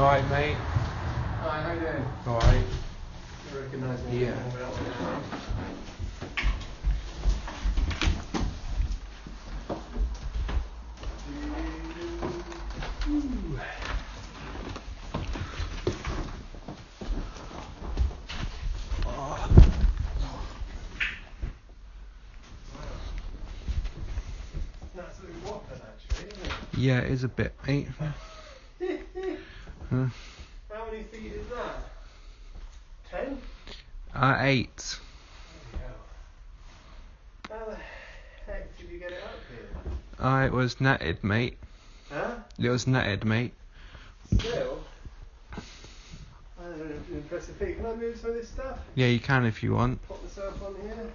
Alright, mate. Hi, how you doing? Alright. You recognise me? Yeah. Absolutely whopping, actually, isn't it? Yeah, it is a bit, mate. How many feet is that? 10? 8. Bloody hell. How the heck did you get it up here? It was netted, mate. Huh? It was netted, mate. Still? That's an impressive feat. Can I move some of this stuff? Yeah, you can if you want. Pop myself on here.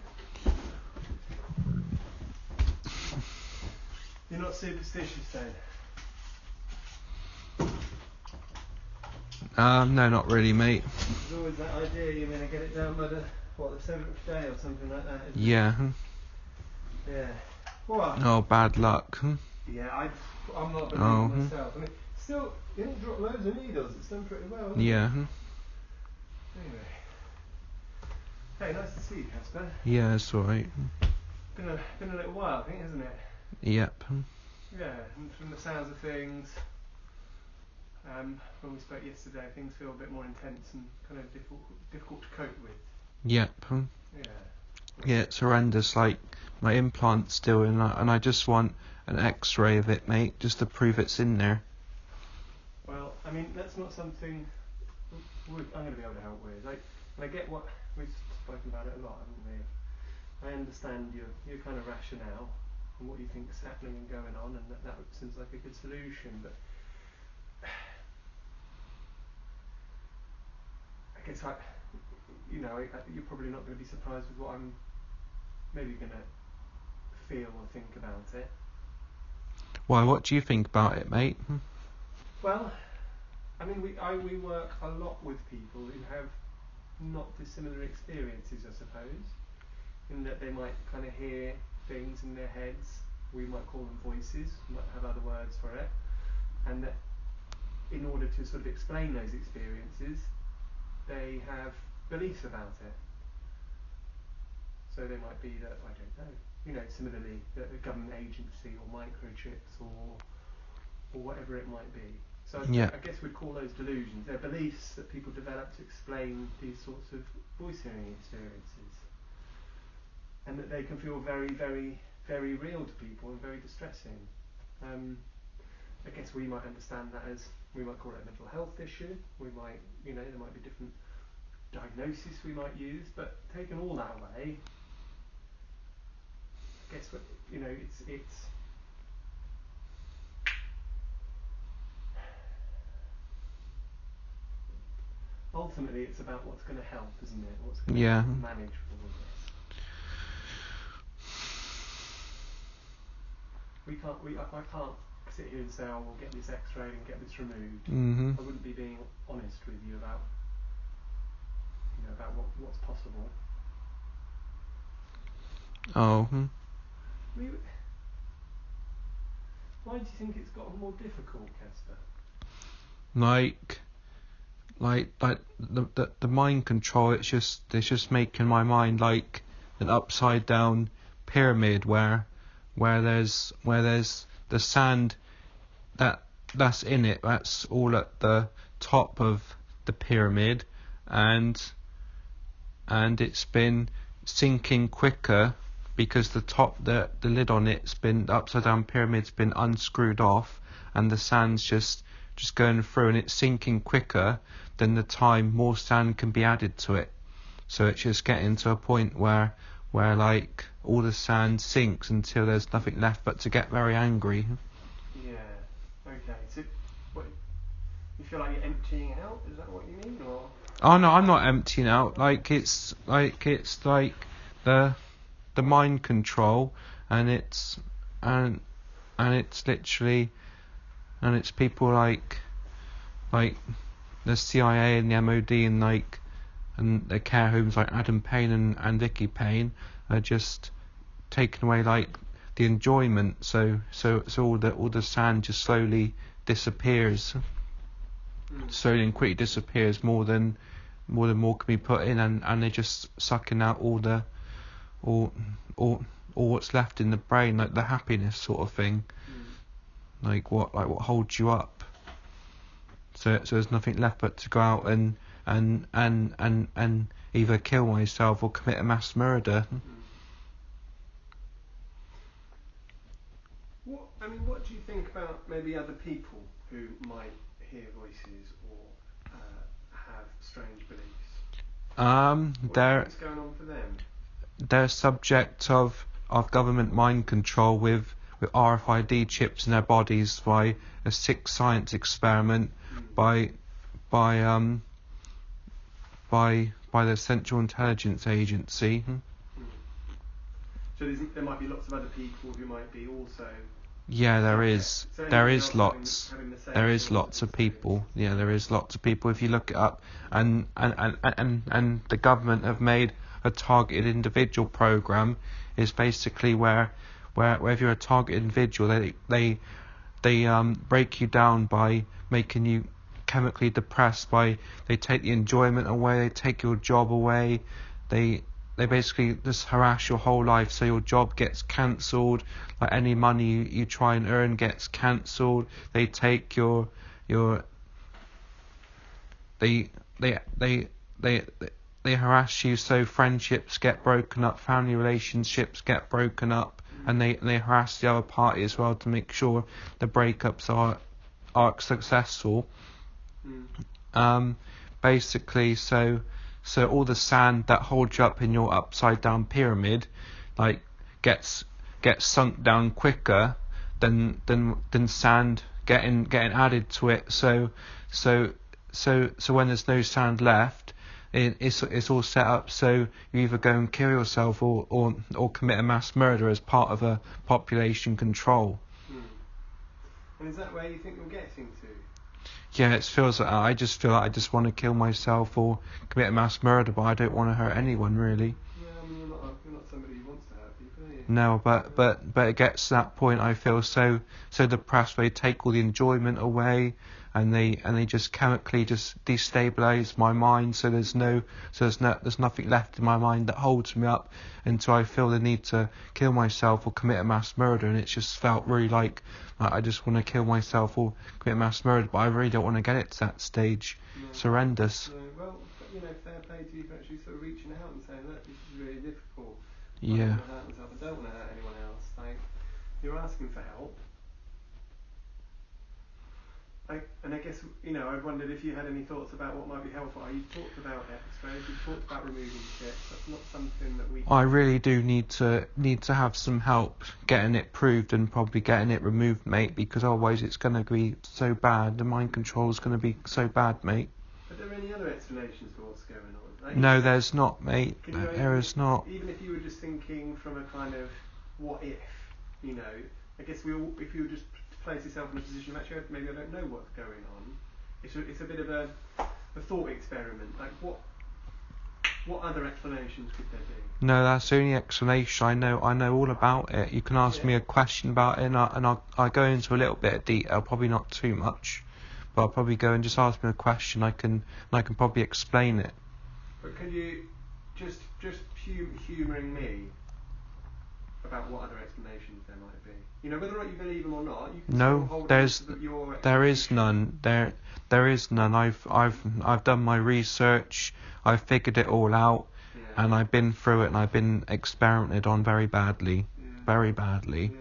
You're not superstitious then? No, not really, mate. There's always that idea you're going to get it down by the 7th day or something like that, isn't Yeah. it? Yeah. What? Oh, bad luck. Yeah, I'm not believing myself. I mean, still, you didn't drop loads of needles. It's done pretty well, hasn't it? Yeah. Anyway. Hey, nice to see you, Casper. Yeah, it's alright. Been a little while, I think, hasn't it? Yep. Yeah, and from the sounds of things, when we spoke yesterday, things feel a bit more intense and kind of difficult to cope with. Yep. Yeah. Yeah, it's horrendous. Like, my implant's still in, and I just want an X-ray of it, mate, just to prove it's in there. Well, I mean, that's not something I'm going to be able to help with. And I get what we've spoken about it a lot, haven't we? I understand your kind of rationale and what you think's happening and going on, and that seems like a good solution. But I guess you're probably not going to be surprised with what I'm maybe going to feel or think about it. Why, what do you think about it, mate? Well, I mean, we work a lot with people who have not dissimilar experiences, I suppose, in that they might kind of hear things in their heads. We might call them voices, we might have other words for it, and that in order to sort of explain those experiences, they have beliefs about it. So they might be that, I don't know, similarly, that a government agency or microchips or whatever it might be. So I guess we'd call those delusions. They're beliefs that people develop to explain these sorts of voice hearing experiences. And that they can feel very, very, very real to people and very distressing. I guess we might understand that as, we might call it a mental health issue. We might, there might be different diagnoses we might use, but taken all that away, I guess it's ultimately it's about what's going to help, isn't it? What's going to manage all of this. I can't sit here and say, oh, we'll get this X-ray and get this removed. Mm-hmm. I wouldn't be being honest with you about what's possible. Oh. Why do you think it's gotten more difficult, Casper? Like the mind control. It's just making my mind like an upside down pyramid where there's the sand that's in it. That's all at the top of the pyramid, and it's been sinking quicker because the lid on it's been, the upside down pyramid's been unscrewed off, and the sand's just going through, and it's sinking quicker than the time more sand can be added to it. So it's just getting to a point where like all the sand sinks until there's nothing left but to get very angry. Yeah. Okay. So, what, you feel like you're emptying out? Is that what you mean, or? Oh no, I'm not emptying out. Like it's like the mind control, and it's literally, and it's people like the CIA and the MOD and the care homes like Adam Payne and Vicky Payne are just taking away like the enjoyment. So all the sand just slowly disappears. slowly and quickly disappears more than more can be put in, and they're just sucking out all what's left in the brain, like the happiness sort of thing, like what holds you up. So there's nothing left but to go out and either kill myself or commit a mass murder. What do you think about maybe other people who might hear voices or have strange beliefs? What do you think's going on for them? They're subject of government mind control with RFID chips in their bodies by a sick science experiment by the Central Intelligence Agency. So there might be lots of other people who might be also. Yeah, there is. So There is lots. having the same There is sort of lots of people. experience. Yeah, there is lots of people. If you look it up, and the government have made a targeted individual program. Is basically where if you're a targeted individual, they break you down by making you chemically depressed. They take the enjoyment away. They take your job away. They basically just harass your whole life, so your job gets cancelled. Like any money you try and earn gets cancelled. They take they harass you, so friendships get broken up, family relationships get broken up, and they harass the other party as well to make sure the breakups are successful. Basically, so all the sand that holds you up in your upside down pyramid, like gets sunk down quicker than sand getting added to it. So when there's no sand left, it's all set up so you either go and kill yourself or commit a mass murder as part of a population control. And is that where you think you're getting to? Yeah, it feels like I just feel like I just want to kill myself or commit a mass murder, but I don't want to hurt anyone really. Yeah, you're not somebody who wants to hurt people, are you? No, but it gets to that point. I feel so depressed. They take all the enjoyment away, and they just chemically just destabilize my mind. So there's nothing left in my mind that holds me up until I feel the need to kill myself or commit a mass murder. And it's just felt really like I just want to kill myself or commit a mass murder, but I really don't want to get it to that stage. No. It's horrendous. No. Well, fair play to you for actually sort of reaching out and saying, look, this is really difficult. Yeah. I don't want to hurt myself. I don't want to hurt anyone else. Like, you're asking for help. And I guess, I wondered if you had any thoughts about what might be helpful. You talked about X-rays, you talked about removing chips. That's not something that we... I really do need to have some help getting it proved and probably getting it removed, mate, because otherwise it's going to be so bad. The mind control is going to be so bad, mate. Are there any other explanations for what's going on? No, there's not, mate. There is not. Even if you were just thinking from a kind of what if, I guess if you were just to place yourself in a position of actually maybe I don't know what's going on. It's a bit of a thought experiment. Like what other explanations could there be? No, that's the only explanation I know. I know all about it. You can ask me a question about it, and I'll go into a little bit of detail, probably not too much, but I'll probably go and just ask me a question. I can probably explain it. But can you just humouring me about what other explanations there might be? Whether or not you believe them or not, you can still hold there is none. There is none. I've done my research. I've figured it all out, and I've been through it, and I've been experimented on very badly, very badly.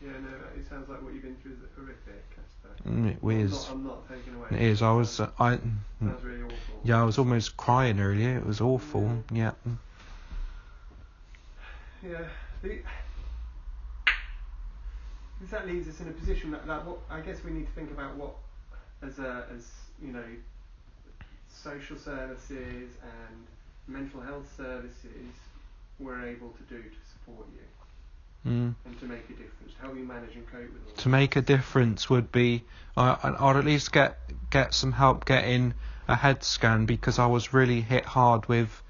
Yeah. No, it sounds like what you've been through is horrific, Casper. It is. I'm not taking away. It is. Sounds really awful. Yeah, I was almost crying earlier. It was awful. Yeah. That leaves us in a position that what I guess we need to think about what as social services and mental health services we're able to do to support you and to make a difference, to help you manage and cope with all to make a difference would be I'd at least get some help getting a head scan, because I was really hit hard with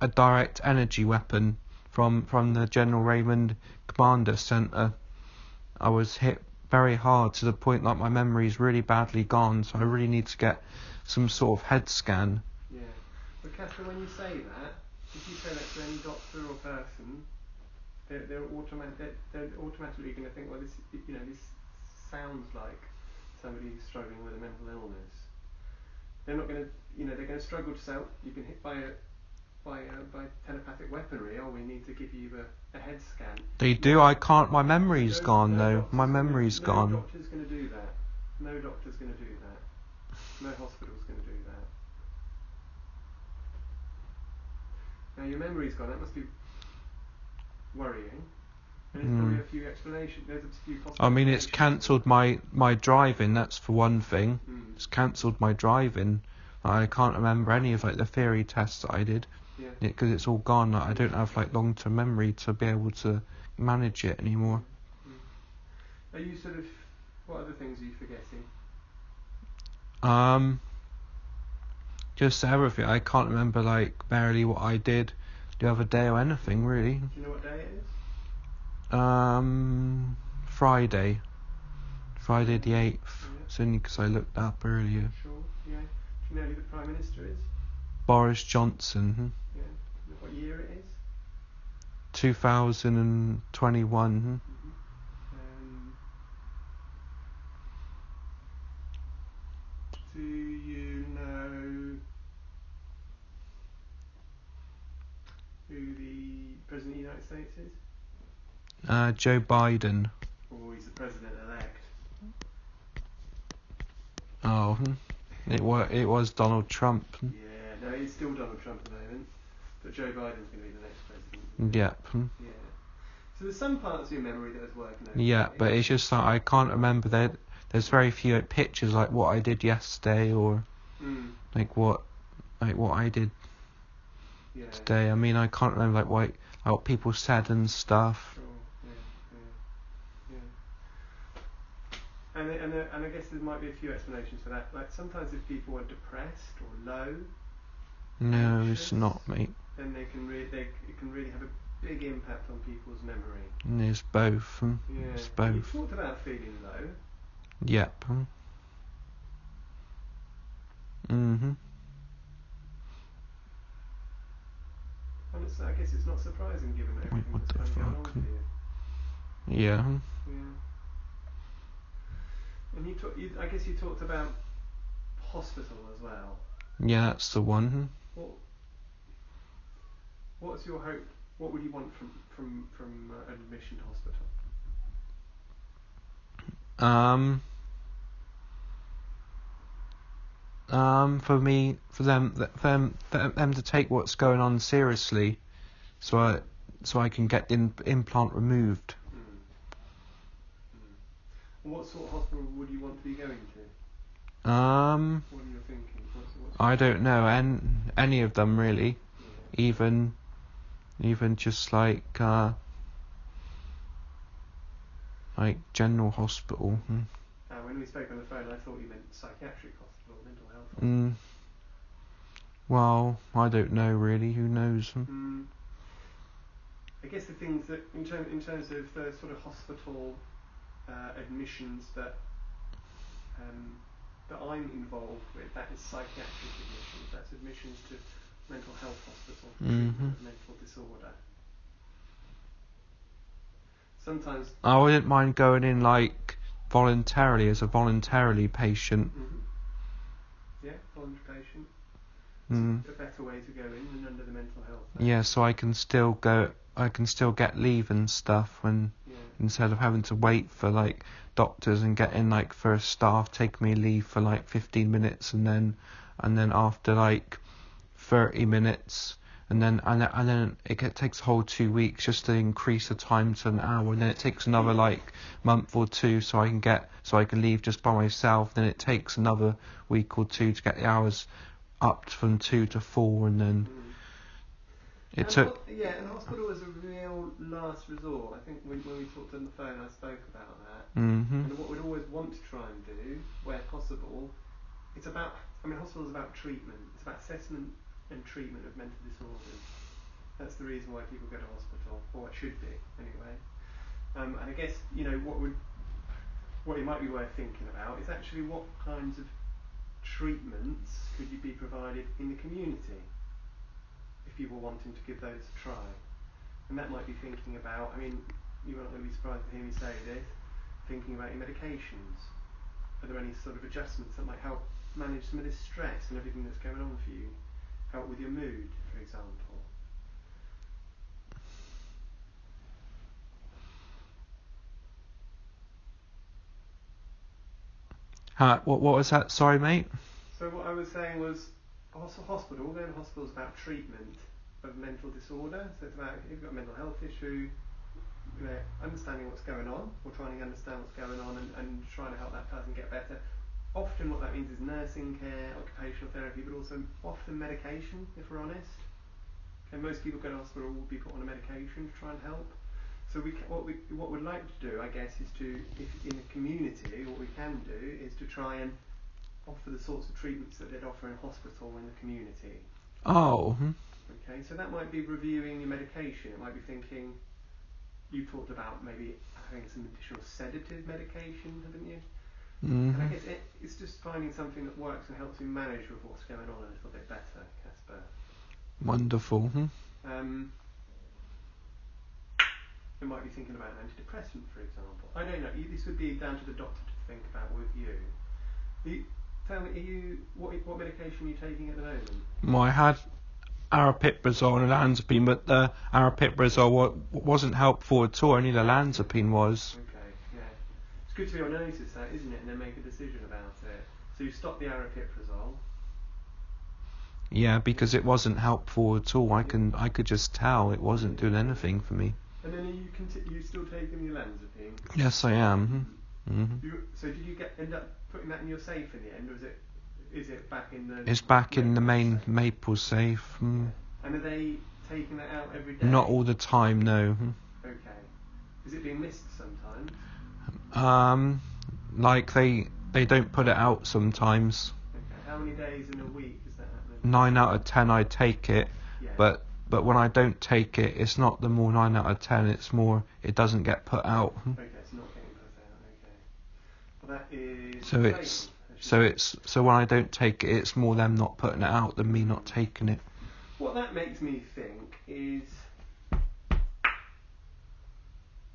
a direct energy weapon from the General Raymond Commander Centre. I was hit very hard to the point like my memory's really badly gone. So I really need to get some sort of head scan. Yeah. But Catherine, when you say that, if you say that to any doctor or person, they're automatically going to think, well, this sounds like somebody who's struggling with a mental illness. They're not going to, they're going to struggle to say, oh, you've been hit by telepathic weaponry. Oh, we need to give you a head scan. They do. I can't. My memory's gone though. My memory's gone. No doctor's going to do that. No doctor's going to do that. No hospital's going to do that. Now your memory's gone. That must be worrying. And there's probably a few explanations. There's a few possible. I mean, it's cancelled my driving. That's for one thing. It's cancelled my driving. I can't remember any of like the theory tests that I did. Yeah. Because it's all gone. Like, I don't have like long-term memory to be able to manage it anymore. Are you sort of? What other things are you forgetting? Just everything. I can't remember like barely what I did the other day or anything really. Do you know what day it is? Friday the 8th. Yeah. It's only because I looked up earlier. Sure. Yeah. Do you know who the Prime Minister is? Boris Johnson. Yeah. What year it is? 2021. Do you know who the President of the United States is? Joe Biden. Oh, he's the President-elect. Oh, it was Donald Trump. Yeah, no, it's still Donald Trump at the moment, but Joe Biden's going to be the next president. Yep. Yeah. So there's some parts of your memory that is working okay. Yeah, but it's just like I can't remember that. There's very few like, pictures like what I did yesterday or like what I did today. I mean, I can't remember like what people said and stuff. Sure. Yeah. And I guess there might be a few explanations for that. Like sometimes if people are depressed or low, anxious, it's not, mate. Then it can really have a big impact on people's memory. And it's both. Yeah. It's both. You talked about feeling low. Yep. And I guess it's not surprising given everything that's kind of going on for you. Yeah. And I guess you talked about hospital as well. Yeah, that's the one. What's your hope? What would you want from admission to hospital? For them to take what's going on seriously, so I can get the implant removed. What sort of hospital would you want to be going to? What are you thinking? I don't know, any of them really. Yeah. Even just like general hospital. When we spoke on the phone, I thought you meant psychiatric hospital, mental health hospital. Well, I don't know really. Who knows? I guess the things that, in terms of the sort of hospital admissions that I'm involved with, that is psychiatric admissions. That's admissions to mental health hospital for treatment of mental disorder. Sometimes I wouldn't mind going in like voluntarily as a voluntarily patient. Yeah, voluntary patient. It's a better way to go in than under the mental health. Yeah, so I can still go. I can still get leave and stuff when instead of having to wait for like doctors and getting like first staff take me leave for like 15 minutes and then after like 30 minutes and then it takes a whole 2 weeks just to increase the time to an hour, and then it takes another like month or two so I can leave just by myself. Then it takes another week or two to get the hours up from 2 to 4, and then and hospital is a real last resort. I think when we talked on the phone, I spoke about that. And what we'd always want to try and do, where possible, hospital is about treatment. It's about assessment and treatment of mental disorders. That's the reason why people go to hospital, or it should be anyway. And I guess what would what it might be worth thinking about is actually what kinds of treatments could you be provided in the community if you were wanting to give those a try. And that might be thinking about, I mean, you're not going to be surprised to hear me say this, thinking about your medications. Are there any sort of adjustments that might help manage some of this stress and everything that's going on for you? Help with your mood, for example. What was that? Sorry, mate. So what I was saying was, hospital, going to hospital is about treatment of mental disorder. So it's about, if you've got a mental health issue, you know, understanding what's going on, or trying to understand what's going on and trying to help that person get better. Often what that means is nursing care, occupational therapy, but also often medication, if we're honest. Okay, most people go to hospital will be put on a medication to try and help. So what we'd like to do, I guess, is to, if in a community, what we can do is to try and offer the sorts of treatments that they'd offer in hospital in the community. Oh. Okay, so that might be reviewing your medication. It might be thinking, you talked about maybe having some additional sedative medication, haven't you? Mm-hmm. And I guess it's just finding something that works and helps you manage with what's going on a little bit better, Casper. Wonderful. You might be thinking about an antidepressant, for example. I don't know. This would be down to the doctor to think about with you. Tell me, what medication are you taking at the moment? Well, I had aripiprazole and olanzapine, but the aripiprazole wasn't helpful at all. Only the olanzapine was. Okay, yeah. It's good to be able to notice that, isn't it, and then make a decision about it. So you stopped the aripiprazole. Yeah, because it wasn't helpful at all. I could just tell it wasn't doing anything for me. And then are you still taking the olanzapine? Yes, I am. Mm-hmm. So did you end up putting that in your safe in the end, or is it back in the? It's back in the main maple safe. And are they taking that out every day? Not all the time, no. Okay. Is it being missed sometimes? Like they don't put it out sometimes. Okay. How many days in a week is that happening? 9 out of 10 I take it, yeah. but when I don't take it, it's not the more 9 out of 10. It's more it doesn't get put out. Okay, it's not getting put out. Okay. Well, that is. So when I don't take it, it's more them not putting it out than me not taking it. What that makes me think is,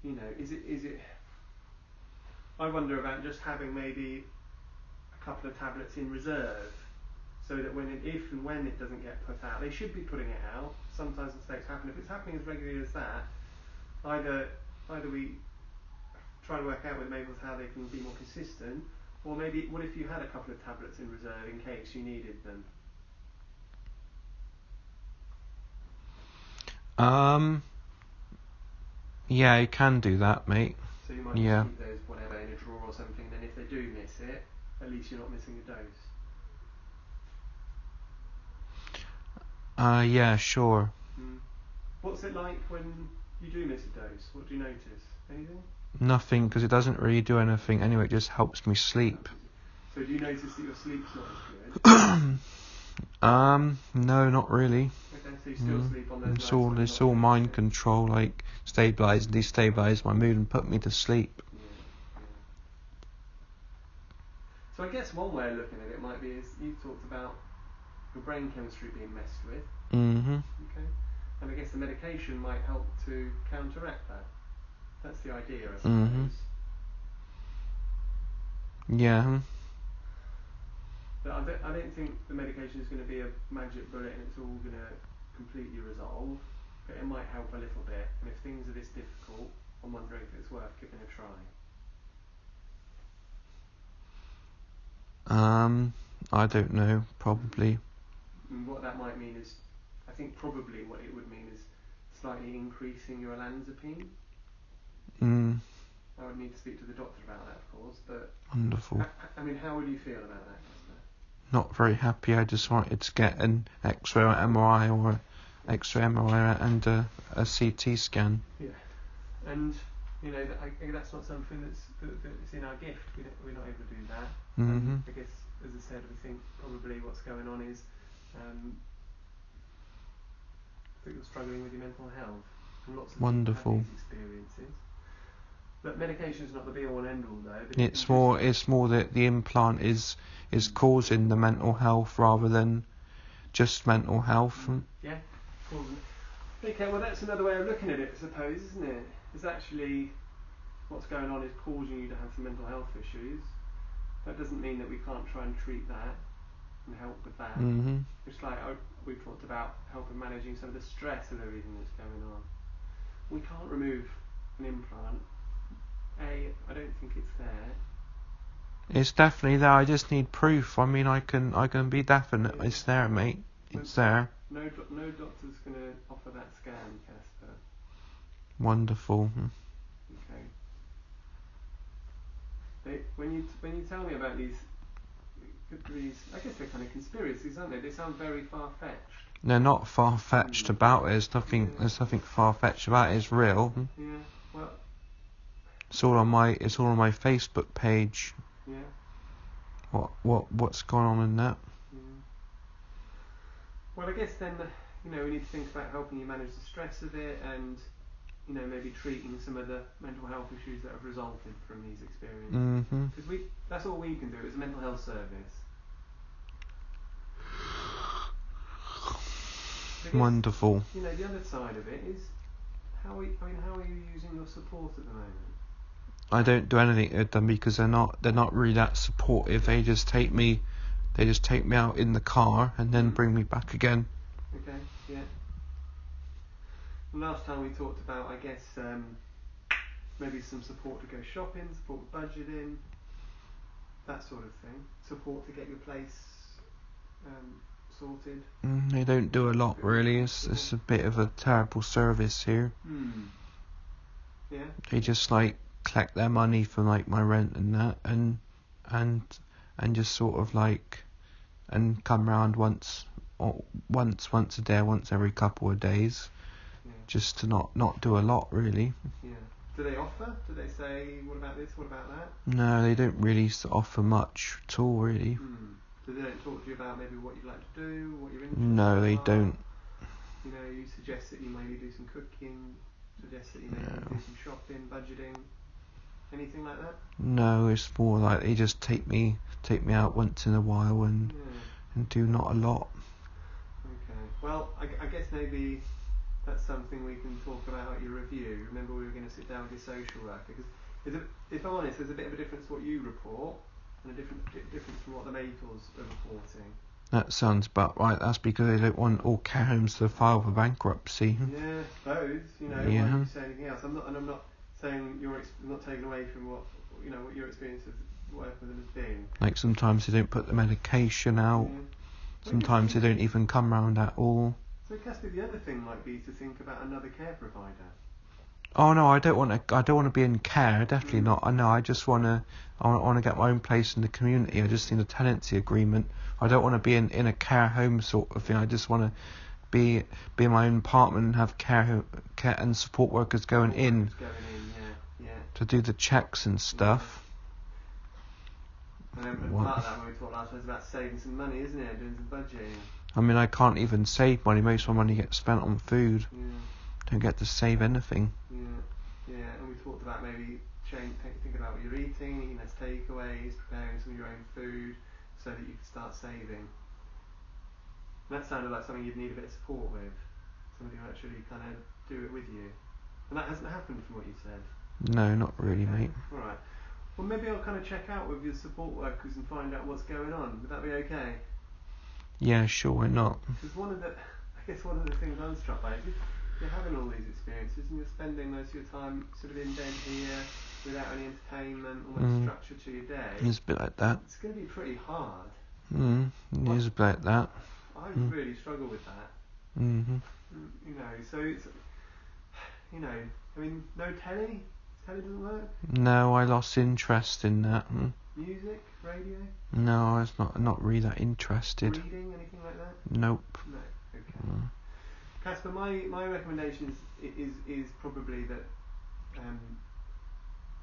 is it? I wonder about just having maybe a couple of tablets in reserve, so that if and when it doesn't get put out, they should be putting it out. Sometimes mistakes happen. If it's happening as regularly as that, either we try to work out with Mabels how they can be more consistent, or maybe what if you had a couple of tablets in reserve in case you needed them? Yeah, you can do that, mate. So you might just keep those whatever in a drawer or something, then if they do miss it, at least you're not missing a dose. Yeah, sure. What's it like when you do miss a dose? What do you notice? Anything? Nothing, because it doesn't really do anything anyway. It just helps me sleep. So do you notice that your sleep's not as good? No, not really. Okay, so you still sleep on those. It's all mind control, like stabilise and destabilise my mood and put me to sleep. Yeah. So I guess one way of looking at it might be is you talked about your brain chemistry being messed with. Mm-hmm. Okay. And I guess the medication might help to counteract that. That's the idea, I suppose. Mm-hmm. Yeah. But I don't think the medication is going to be a magic bullet and it's all going to completely resolve. But it might help a little bit. And if things are this difficult, I'm wondering if it's worth giving a try. I don't know. Probably. And what that might mean is, I think probably what it would mean is slightly increasing your olanzapine. I would need to speak to the doctor about that, of course, but... Wonderful. I mean, how would you feel about that, Casper? Not very happy. I just wanted to get an X-ray or MRI or X-ray, MRI and a CT scan. Yeah. And, that's not something that's in our gift. We're not able to do that. Mm-hmm. I guess, as I said, I think probably what's going on is that you're struggling with your mental health. And lots of Wonderful. people have these experiences. But medication's not the be all and end all though. It's more that the implant is causing the mental health rather than just mental health. Yeah. Okay, well that's another way of looking at it, I suppose, isn't it? It's actually what's going on is causing you to have some mental health issues. That doesn't mean that we can't try and treat that and help with that. Mm-hmm. It's like we've talked about helping managing some of the stress of everything that's going on. We can't remove an implant. I don't think it's there. It's definitely there. I just need proof. I mean, I can be definite. It's there, mate. It's there. No doctor's going to offer that scan, Casper. Wonderful. Okay. When you tell me about these, I guess they're kind of conspiracies, aren't they? They sound very far-fetched. They're not far-fetched about it. There's nothing far-fetched about it. It's real. Yeah. Well. It's all on my Facebook page. Yeah. What's going on in that? Yeah. Well, I guess then we need to think about helping you manage the stress of it, and maybe treating some of the mental health issues that have resulted from these experiences. Because that's all we can do as a mental health service. Guess, wonderful. The other side of it is how are you using your support at the moment? I don't do anything with them because they're not really that supportive. They just take me out in the car and then bring me back again. Okay, yeah. Last time we talked about, I guess, maybe some support to go shopping, support with budgeting, that sort of thing. Support to get your place sorted. They don't do a lot really. It's a bit of a terrible service here. Yeah. They just collect their money for my rent and that, and just sort of and come round once a day, once every couple of days. Yeah. Just to not do a lot really. Yeah. Do they offer? Do they say, what about this, what about that? No, they don't really offer much at all really. So they don't talk to you about maybe what you'd like to do, what you're interested in? No, they don't. You suggest that you maybe do some cooking, suggest that you maybe do some shopping, budgeting, anything like that? No, it's more like they just take me out once in a while and do not a lot. Okay. Well, I guess maybe that's something we can talk about at your review. Remember, we were going to sit down with your social worker, because if I'm honest, there's a bit of a difference to what you report and a different difference from what the Maytals are reporting. That sounds about right. That's because they don't want all care homes to file for bankruptcy. Yeah, suppose. Why don't you say anything else? I'm not saying I'm not taking away from what your experience of working with them has been. Sometimes they don't put the medication out. Yeah. Sometimes they don't even come round at all. So, Casper, the other thing might be to think about another care provider. Oh no, I don't want to be in care. Definitely not. No, I just want to get my own place in the community. I just need a tenancy agreement. I don't want to be in a care home sort of thing. I just want to be in my own apartment and have care and support workers going in to do the checks and stuff. And then part of that, when we talked last time, is about saving some money, isn't it? Doing some budgeting. I mean, I can't even save money. Most of my money gets spent on food. Yeah. Don't get to save anything. Yeah. And we talked about maybe think about what you're eating, eating less takeaways, preparing some of your own food, so that you can start saving. And that sounded like something you'd need a bit of support with, somebody who actually kind of do it with you. And that hasn't happened from what you said. No, not really, mate. All right. Well, maybe I'll kind of check out with your support workers and find out what's going on. Would that be okay? Yeah, sure, why not? Because one of the things I'm struck by is you're having all these experiences and you're spending most of your time sort of in bed here without any entertainment, almost structure to your day. It's a bit like that. It's going to be pretty hard. It is a bit like that. I really struggle with that. So it's, I mean, no telly? Telly doesn't work? No, I lost interest in that. Music? Radio? No, I was not really that interested. Reading? Anything like that? Nope. No. Okay. Casper, my recommendation is probably that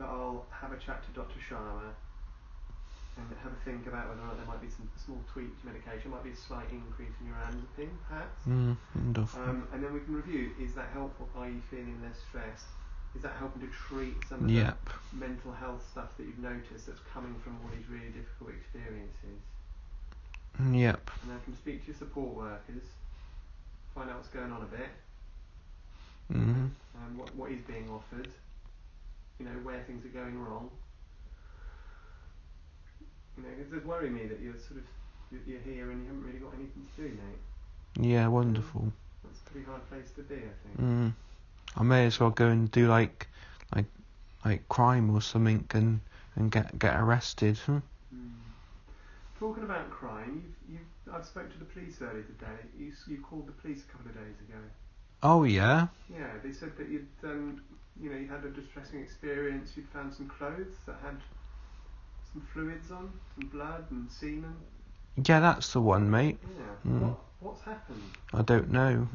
I'll have a chat to Dr. Sharma and have a think about whether or not there might be some small tweak to medication, might be a slight increase in your olanzapine, perhaps. Wonderful. And then we can review, is that helpful? Are you feeling less stressed? is that helping to treat some of the mental health stuff that you've noticed that's coming from all these really difficult experiences? Yep. And I can speak to your support workers, find out what's going on a bit, what is being offered, you know, where things are going wrong. You know, it does worry me that you're here and you haven't really got anything to do, mate. Yeah, wonderful. That's a pretty hard place to be, I think. I may as well go and do like crime or something and get arrested. Talking about crime, I've spoke to the police earlier today. You called the police a couple of days ago. Oh yeah. Yeah, they said that you had a distressing experience. You'd found some clothes that had some fluids on, some blood and semen. Yeah, that's the one, mate. Yeah. What's happened? I don't know.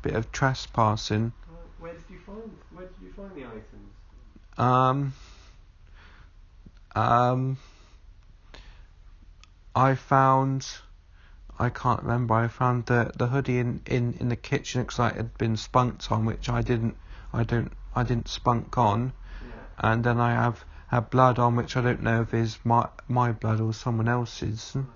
Bit of trespassing. Where did you find the items? I can't remember. I found the hoodie in the kitchen because it had been spunked on, which I didn't spunk on. Yeah. And then I have blood on, which I don't know if is my blood or someone else's. Right.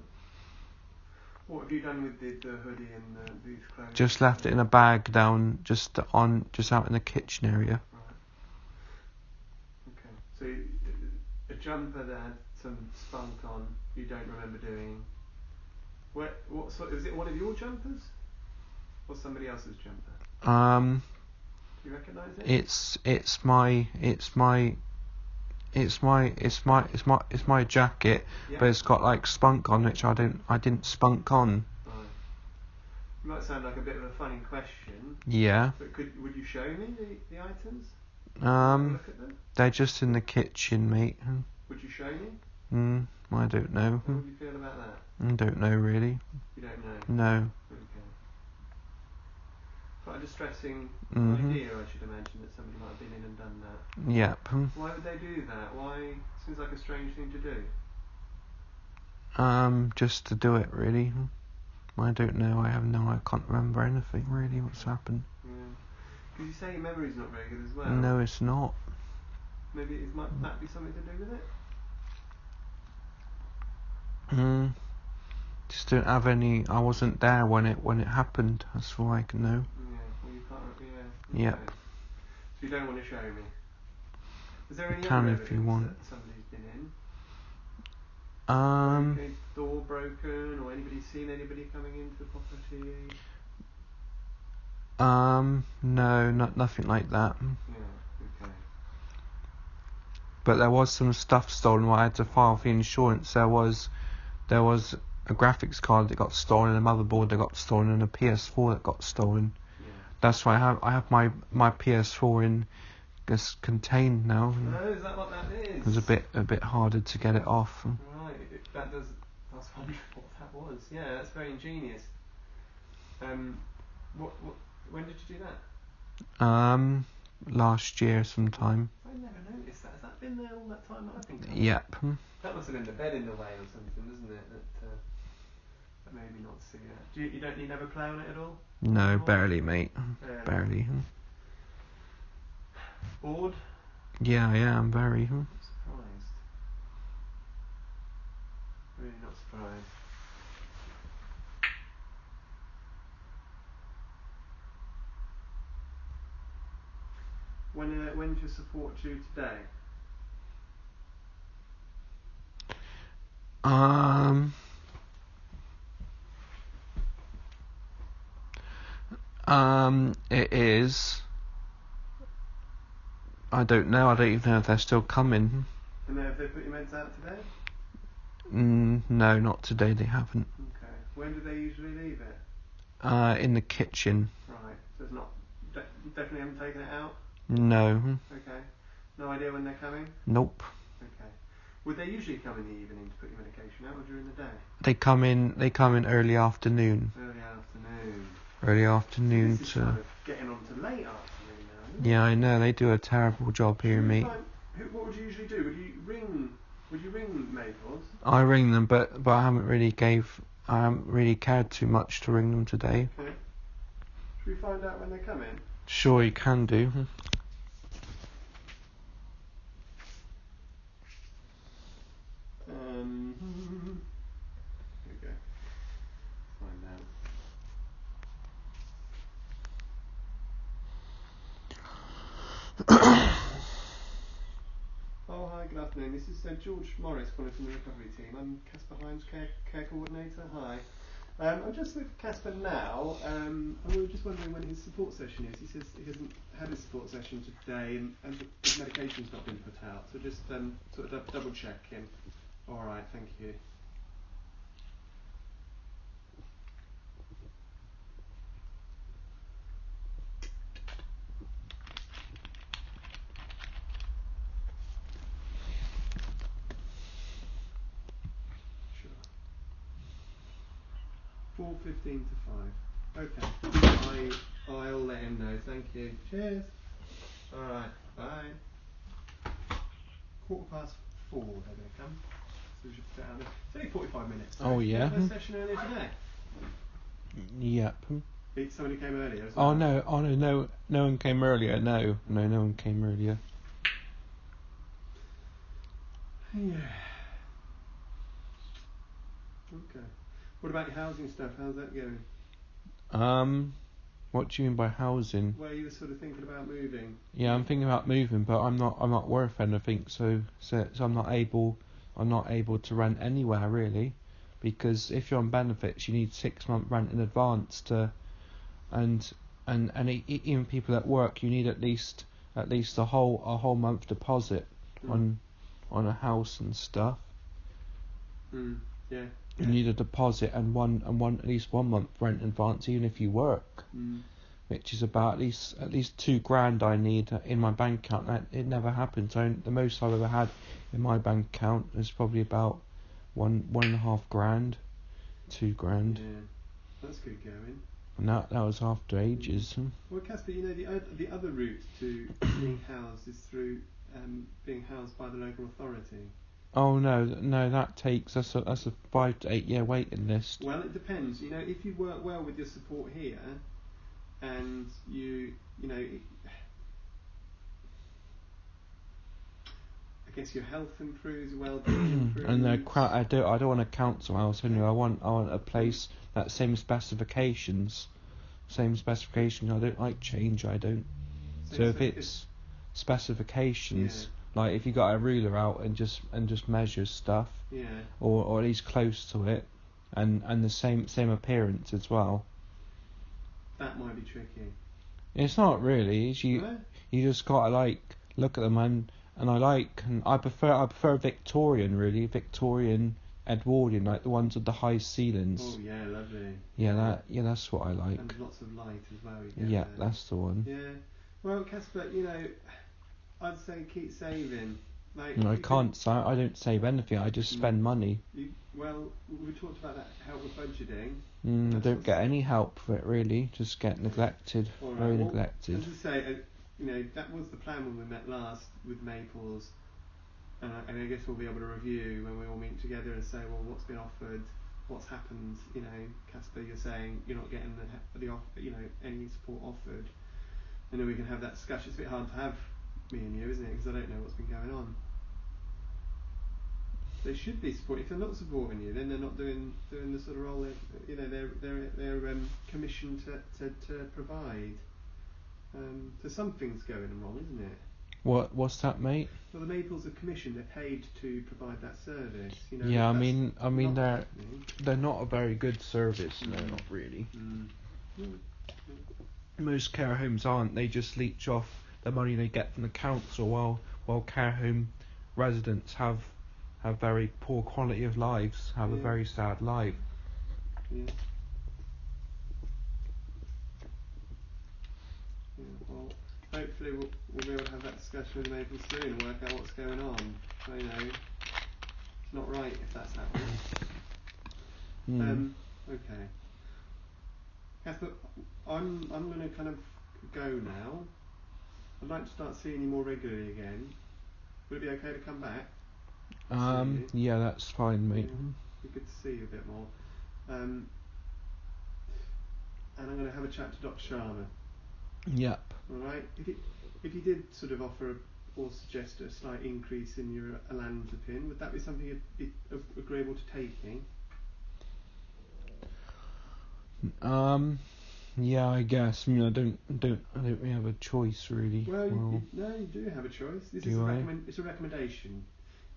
What have you done with the hoodie and these clothes? Just left it in a bag down, just out in the kitchen area. Right. Okay. So a jumper that had some spunk on, you don't remember doing. What sort? Is it one of your jumpers, or somebody else's jumper? Do you recognise it? It's my jacket, Yeah. but it's got like spunk on, which I didn't spunk on. Right. It might sound like a bit of a funny question. Yeah. But would you show me the items? Look at them? They're just in the kitchen, mate. Would you show me? I don't know. How would you feel about that? I don't know really. You don't know? No. Okay. Quite a distressing idea, I should imagine, that somebody might have been in and done that. Yep. Why would they do that? Why? Seems like a strange thing to do. Just to do it, really. I don't know. I can't remember anything really. What's happened? Yeah. Because you say your memory's not very good as well. No, it's not. Maybe might that be something to do with it? Just don't have any. I wasn't there when it happened. That's all I can know. Yeah. Well, you can't. Yeah. Yep. Okay. So you don't want to show me. Is there any Can other if you evidence want. that somebody's been in? Okay, door broken, or anybody seen anybody coming into the property? No, nothing like that. Yeah. Okay. But there was some stuff stolen. I had to file for insurance. There was a graphics card that got stolen, a motherboard that got stolen, and a PS4 that got stolen. Yeah. That's why I have my PS4 in just contained now. Oh, is that what that is? It was a bit harder to get it off. Right. I was wondering what that was. Yeah, that's very ingenious. When did you do that? Last year sometime. I never noticed that. Has that been there all that time? I think. Yep. That must have been the bed in the way or something, doesn't it? That made me not see that. You never play on it at all? No, barely, mate. Barely. Bored? Yeah, I am very. Surprised. Really not surprised. When's your support due today? It is. I don't know. I don't even know if they're still coming. And have they put your meds out today? No, not today. They haven't. Okay. When do they usually leave it? In the kitchen. Right. So it's not. Definitely haven't taken it out? No. Okay. No idea when they're coming? Nope. Okay. Would they usually come in the evening to put your medication out, or during the day? They come in early afternoon. Early afternoon. Early afternoon This is to. kind of getting on to late afternoon now, isn't it? Yeah, I know. They do a terrible job here, mate. What would you usually do? Would you ring Maples? I ring them, but I haven't really cared too much to ring them today. Okay. Should we find out when they're coming? Sure, you can do. Good afternoon. This is George Morris calling from the recovery team. I'm Casper Hines, care coordinator. Hi. I'm just with Casper now, and we were just wondering when his support session is. He says he hasn't had his support session today, and his medication's not been put out. So just sort of double check him. All right, thank you. Sure. 4:15 to 5. Okay. I'll let him know. Thank you. Cheers. All right. Bye. 4:15. They're going to come. So we should put it out there. It's only 45 minutes. Oh, yeah. You had a session earlier today. Yep. Somebody came earlier. Oh no! No one came earlier. No one came earlier. Yeah. Okay. What about your housing stuff? How's that going? What do you mean by housing? Well, you were sort of thinking about moving. Yeah, I'm thinking about moving, but I'm not worth anything, so I'm not able to rent anywhere really, because if you're on benefits, you need 6 month rent in advance to, and even people at work, you need at least a whole month deposit on a house and stuff. Yeah. You need a deposit and at least 1 month rent in advance, even if you work. Which is about at least £2,000 I need in my bank account. It never happened. So the most I've ever had in my bank account is probably about £1.5 grand, £2,000. Yeah, that's good going. And that was after ages. Well, Casper, you know the other route to being housed is through being housed by the local authority. Oh no, that's a 5 to 8 year waiting list. Well, it depends. You know, if you work well with your support here, and you know, I guess your health improves, well-being improves. And I don't want a council house anyway. I want a place that same specifications. I don't like change. I don't. So if it's specifications, like if you got a ruler out and just measure stuff, or at least close to it, and the same appearance as well. That might be tricky. It's not really. You just gotta look at them and I prefer Victorian really, Victorian Edwardian, like the ones with the high ceilings. Oh yeah, lovely. That's what I like. And lots of light as well. That's the one. Yeah. Well, Casper, you know, I'd say keep saving. No, I can't. I don't save anything. I just spend money. Well, we talked about that help with budgeting. I don't get any help for it really. Just get neglected. Right, Very neglected. As I say, you know, that was the plan when we met last with Maples, and I guess we'll be able to review when we all meet together and say, well, what's been offered, what's happened. You know, Casper, you're saying you're not getting any support offered, and then we can have that discussion. It's a bit hard to have me and you, isn't it? Because I don't know what's been going on. They should be supporting. If they're not supporting you, then they're not doing the sort of role they're commissioned to provide. So something's going wrong, isn't it? What's that, mate? Well, the Maples are commissioned. They're paid to provide that service. You know, yeah, I mean they're not a very good service. No, not really. Most care homes aren't. They just leech off the money they get from the council, while care home residents have very poor quality of lives, have a very sad life. Yeah. Well, hopefully we'll be able to have that discussion with Maples soon and work out what's going on. So, you know, it's not right if that's happening. Okay. Casper, I'm going to kind of go now. I'd like to start seeing you more regularly again. Would it be okay to come back? Yeah, that's fine, mate. It'd be good to see you a bit more. And I'm going to have a chat to Dr. Sharma. Yep. Alright, if you did sort of offer or suggest a slight increase in your olanzapine, would that be something you'd be agreeable to taking? Yeah, I guess. I mean, I don't really have a choice really. Well, no, you do have a choice. It's a recommendation.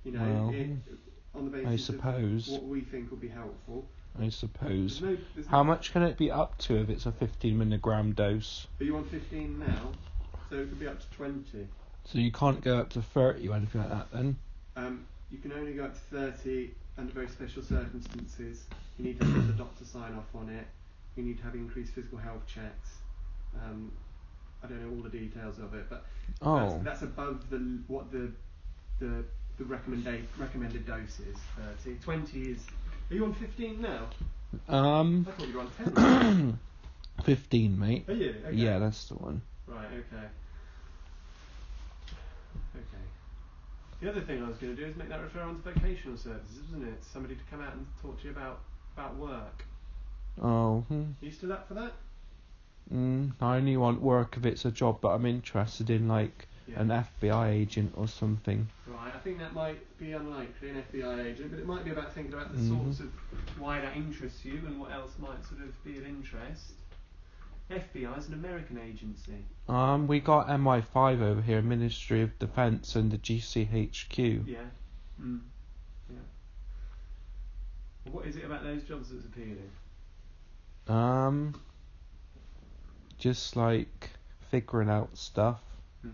You know, Well, on the I basis suppose. of what we think will be helpful. I suppose. There's How much can it be up to if it's a 15 milligram dose? Are you on 15 now? So it could be up to 20. So you can't go up to 30 or anything like that then? You can only go up to 30 under very special circumstances. You need to have the doctor sign off on it. You need to have increased physical health checks. I don't know all the details of it, but that's above what the recommended dose is. 30. 20 is. Are you on 15 now? I thought you were on 10. 15, mate. Are you? Okay. Yeah, that's the one. Right. Okay. The other thing I was going to do is make that refer on to vocational services, isn't it? Somebody to come out and talk to you about work. Oh. Are you still up for that? I only want work if it's a job, but I'm interested in like Yeah. an FBI agent or something. Right, I think that might be unlikely, an FBI agent, but it might be about thinking about the sorts of why that interests you and what else might sort of be of interest. FBI is an American agency. We got MI5 over here, Ministry of Defence and the GCHQ. Yeah. Yeah. Well, what is it about those jobs that's appealing? Just like figuring out stuff. Yeah.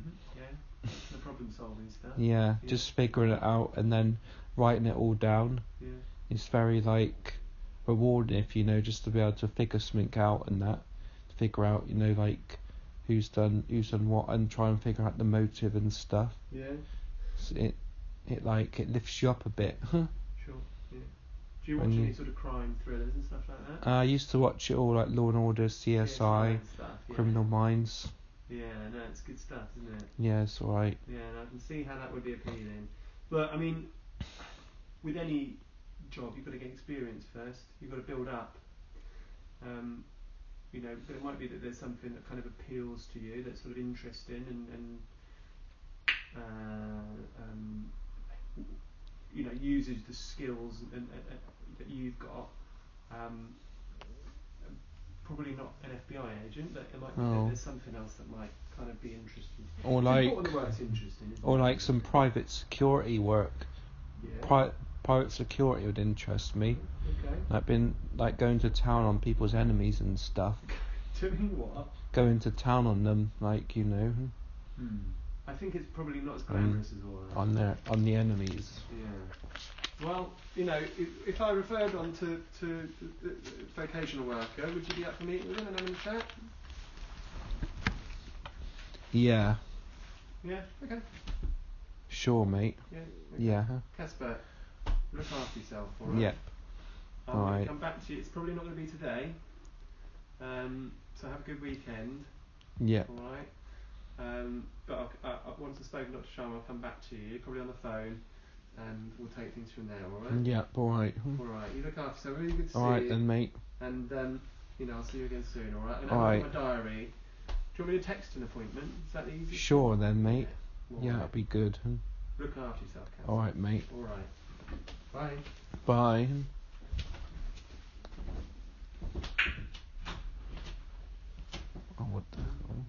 The problem solving stuff. Yeah, just figuring it out and then writing it all down. Yeah. It's very like rewarding if you know just to be able to figure something out and that. Figure out, you know, like who's done what and try and figure out the motive and stuff. Yeah. So it lifts you up a bit. Sure. Yeah. Do you watch any sort of crime thrillers and stuff like that? I used to watch it all, like Law and Order, CSI, and stuff, yeah. Criminal Minds. Yeah, no, it's good stuff, isn't it? Yeah, it's alright. Yeah, and I can see how that would be appealing. But I mean, with any job, you've got to get experience first. You've got to build up. You know, but it might be that there's something that kind of appeals to you, that's sort of interesting, and you know, uses the skills and that you've got. Probably not an FBI agent, but it might be that there's something else that might kind of be interesting. Or it's like, important the work's interesting, isn't or it? like some private security work. Yeah. Private security would interest me. Okay. Like going to town on people's enemies and stuff. Doing what? Going to town on them, like, you know. I think it's probably not as glamorous as all that. On the enemies. Yeah. Well, you know, if I referred on to the vocational worker, would you be up for meeting with him and having a chat? Yeah. Yeah. Okay. Sure, mate. Yeah. Okay. Yeah. Casper, look after yourself, alright? Yep. I'm going Alright. to come back to you. It's probably not going to be today. So have a good weekend. Yep. Alright. But once I've spoken to Dr. Sharma, I'll come back to you, probably on the phone, and we'll take things from there, alright? Yep, alright. Alright, you look after yourself. Really good to see you. Alright then, mate. And, you know, I'll see you again soon, alright? And Alright. I've got my diary. Do you want me to text an appointment? Is that the easiest? Sure then, mate. Yeah, Yeah, that'd be good. Look after yourself, Cass. Alright, mate. Alright. Bye. Bye. Oh, what the hell?